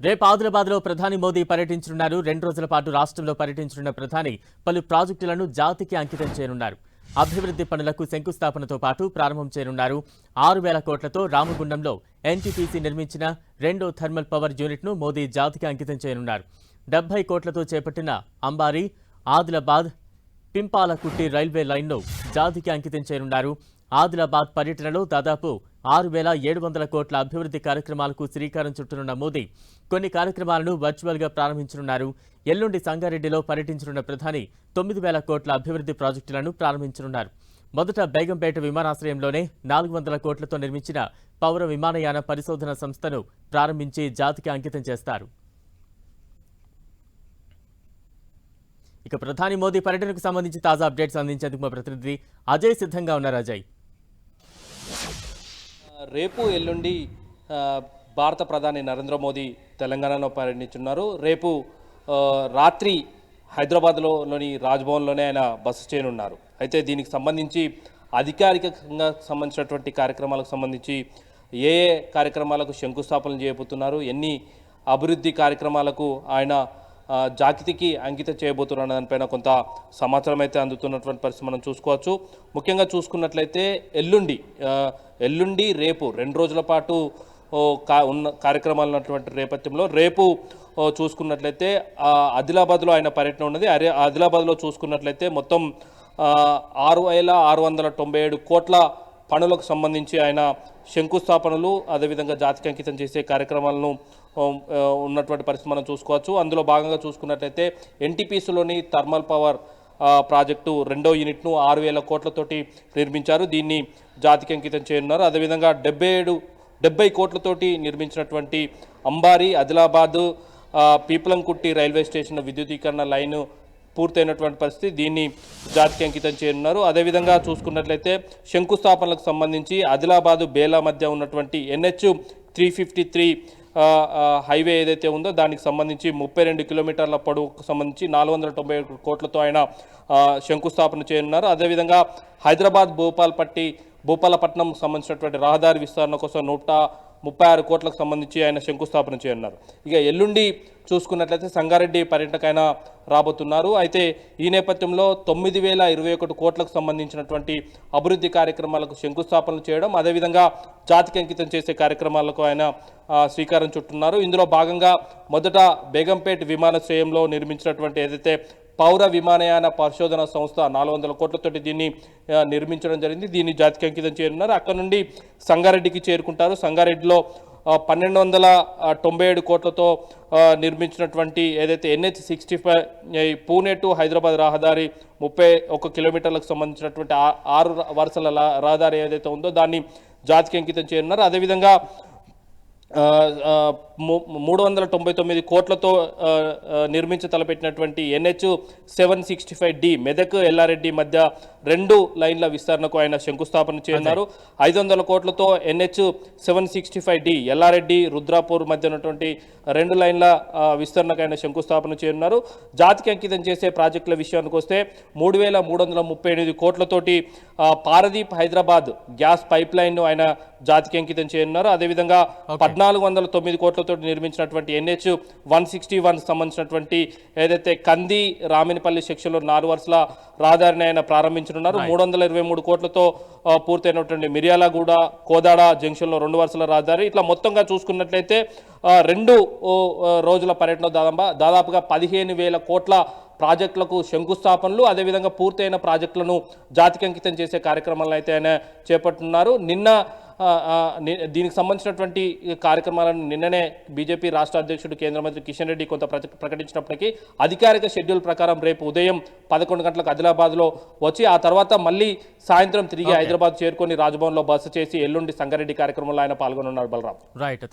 రేపు ఆదిలాబాద్లో ప్రధాని మోదీ పర్యటించనున్నారు. 2 రోజుల పాటు రాష్ట్రంలో పర్యటించనున్న ప్రధాని పలు ప్రాజెక్టులను జాతికి అంకితం చేయనున్నారు. అభివృద్ధి పనులకు శంకుస్థాపనతో పాటు ప్రారంభం చేయనున్నారు. 6,000 కోట్లతో రామగుండంలో ఎన్టీపీసీ నిర్మించిన రెండో థర్మల్ పవర్ యూనిట్ను మోదీ జాతికి అంకితం చేయనున్నారు. 70 కోట్లతో చేపట్టిన అంబారీ, ఆదిలాబాద్, పింపాలకుట్టి రైల్వే లైన్ను జాతికి అంకితం చేయనున్నారు. ఆదిలాబాద్ పర్యటనలో దాదాపు 6,700 కోట్ల అభివృద్ధి కార్యక్రమాలకు శ్రీకారం చుట్టనున్న మోదీ కొన్ని కార్యక్రమాలను వర్చువల్గా ప్రారంభించనున్నారు. ఎల్లుండి సంగారెడ్డిలో పర్యటించనున్న ప్రధాని 9,000 కోట్ల అభివృద్ధి ప్రాజెక్టులను ప్రారంభించనున్నారు. మొదట బేగంపేట విమానాశ్రయంలోనే 400 కోట్లతో నిర్మించిన పౌర విమానయాన పరిశోధన సంస్థను ప్రారంభించి జాతికి అంకితం చేస్తారు. ఇక ప్రధాని మోదీ పర్యటనకు సంబంధించి తాజా అప్డేట్స్ అందించేందుకు మా ప్రతినిధి అజయ్ సిద్ధంగా ఉన్నారు. అజయ్, రేపు ఎల్లుండి భారత ప్రధాని నరేంద్ర మోదీ తెలంగాణలో పర్యటించున్నారు. రేపు రాత్రి హైదరాబాద్లోని రాజ్భవన్లోనే ఆయన బస చేయనున్నారు. అయితే దీనికి సంబంధించి అధికారికంగా సంబంధించినటువంటి కార్యక్రమాలకు సంబంధించి ఏ కార్యక్రమాలకు శంకుస్థాపనలు చేయబోతున్నారు, ఎన్ని అభివృద్ధి కార్యక్రమాలకు ఆయన జాతికి అంకితం చేయబోతున్న దానిపైన కొంత సమాచారం అయితే అందుతున్నటువంటి పరిస్థితి మనం చూసుకోవచ్చు. ముఖ్యంగా చూసుకున్నట్లయితే ఎల్లుండి రేపు 2 రోజుల పాటు ఉన్న కార్యక్రమాలు ఉన్నటువంటి నేపథ్యంలో రేపు చూసుకున్నట్లయితే ఆదిలాబాద్లో ఆయన పర్యటన ఉన్నది. ఆదిలాబాద్లో చూసుకున్నట్లయితే మొత్తం 6,697 కోట్ల పనులకు సంబంధించి ఆయన శంకుస్థాపనలు, అదేవిధంగా జాతికి అంకితం చేసే కార్యక్రమాలను ఉన్నటువంటి పరిస్థితి మనం చూసుకోవచ్చు. అందులో భాగంగా చూసుకున్నట్లయితే ఎన్టీపీసీలోని థర్మల్ పవర్ ప్రాజెక్టు రెండో యూనిట్ను 6,000 కోట్లతోటి నిర్మించారు. దీన్ని జాతికి అంకితం చేయనున్నారు. అదేవిధంగా 70 కోట్లతోటి నిర్మించినటువంటి అంబారీ, ఆదిలాబాద్, పీపలంకుట్టి రైల్వే స్టేషన్ విద్యుదీకరణ లైను పూర్తయినటువంటి పరిస్థితి, దీన్ని జాతికి అంకితం చేయనున్నారు. అదేవిధంగా చూసుకున్నట్లయితే శంకుస్థాపనలకు సంబంధించి ఆదిలాబాదు బేలా మధ్య ఉన్నటువంటి NH-353 హైవే ఏదైతే ఉందో దానికి సంబంధించి 32 కిలోమీటర్ల పొడవుకు సంబంధించి 490 కోట్లతో ఆయన శంకుస్థాపన చేయనున్నారు. అదేవిధంగా హైదరాబాద్ భూపాలపట్నం సంబంధించినటువంటి రహదారి విస్తరణ కోసం 136 కోట్లకు సంబంధించి ఆయన శంకుస్థాపన చేయనున్నారు. ఇక ఎల్లుండి చూసుకున్నట్లయితే సంగారెడ్డి పర్యటనకు ఆయన రాబోతున్నారు. అయితే ఈ నేపథ్యంలో 9,021 కోట్లకు సంబంధించినటువంటి అభివృద్ధి కార్యక్రమాలకు శంకుస్థాపనలు చేయడం, అదేవిధంగా జాతికి అంకితం చేసే కార్యక్రమాలకు ఆయన శ్రీకారం చుట్టున్నారు. ఇందులో భాగంగా మొదట బేగంపేట విమానాశ్రయంలో నిర్మించినటువంటి ఏదైతే పౌర విమానయాన పరిశోధన సంస్థ 400 కోట్లతోటి దీన్ని నిర్మించడం జరిగింది. దీన్ని జాతికి అంకితం చేయనున్నారు. అక్కడ నుండి సంగారెడ్డికి చేరుకుంటారు. సంగారెడ్డిలో 1,297 కోట్లతో నిర్మించినటువంటి ఏదైతే NH-65 పూణే టు హైదరాబాద్ రహదారి 31 కిలోమీటర్లకు సంబంధించినటువంటి 6 వరుసల రహదారి ఏదైతే ఉందో దాన్ని జాతికి అంకితం చేయనున్నారు. అదేవిధంగా 399 కోట్లతో నిర్మించి తలపెట్టినటువంటి NH-765D మెదక్ ఎల్లారెడ్డి మధ్య 2 లైన్ల విస్తరణకు ఆయన శంకుస్థాపన చేయనున్నారు. 500 కోట్లతో NH-765D ఎల్లారెడ్డి రుద్రాపూర్ మధ్య ఉన్నటువంటి 2 లైన్ల విస్తరణకు ఆయన శంకుస్థాపన చేయనున్నారు. జాతికి అంకితం చేసే ప్రాజెక్టుల విషయానికి వస్తే 3,338 కోట్లతోటి పారదీప్ హైదరాబాద్ గ్యాస్ పైప్ లైన్ను ఆయన జాతికి అంకితం చేయనున్నారు. అదేవిధంగా 1,409 కోట్లతో నిర్మించినటువంటి NH-161 సంబంధించినటువంటి ఏదైతే కంది రామినపల్లి సెక్షన్లో 4 వరుసల రహదారిని ఆయన ప్రారంభించనున్నారు. 323 కోట్లతో పూర్తయినటువంటి మిర్యాలగూడ కోదాడ జంక్షన్లో 2 వరుసల రహదారి. ఇట్లా మొత్తంగా చూసుకున్నట్లయితే 2 రోజుల పర్యటన దాదాపుగా 15,000 కోట్ల ప్రాజెక్టులకు శంకుస్థాపనలు, అదేవిధంగా పూర్తయిన ప్రాజెక్టులను జాతికి అంకితం చేసే కార్యక్రమాలను అయితే ఆయన చేపట్టున్నారు. దీనికి సంబంధించినటువంటి కార్యక్రమాలను నిన్ననే బీజేపీ రాష్ట్ర అధ్యక్షుడు కేంద్ర మంత్రి కిషన్ రెడ్డి కొంత ప్రకటించినప్పటికీ అధికారిక షెడ్యూల్ ప్రకారం రేపు ఉదయం 11 గంటలకు ఆదిలాబాద్లో వచ్చి ఆ తర్వాత మళ్ళీ సాయంత్రం తిరిగి హైదరాబాద్ చేరుకొని రాజ్భవన్లో బస చేసి ఎల్లుండి సంగారెడ్డి కార్యక్రమంలో ఆయన పాల్గొనున్నారు. బలరాం. రైట్.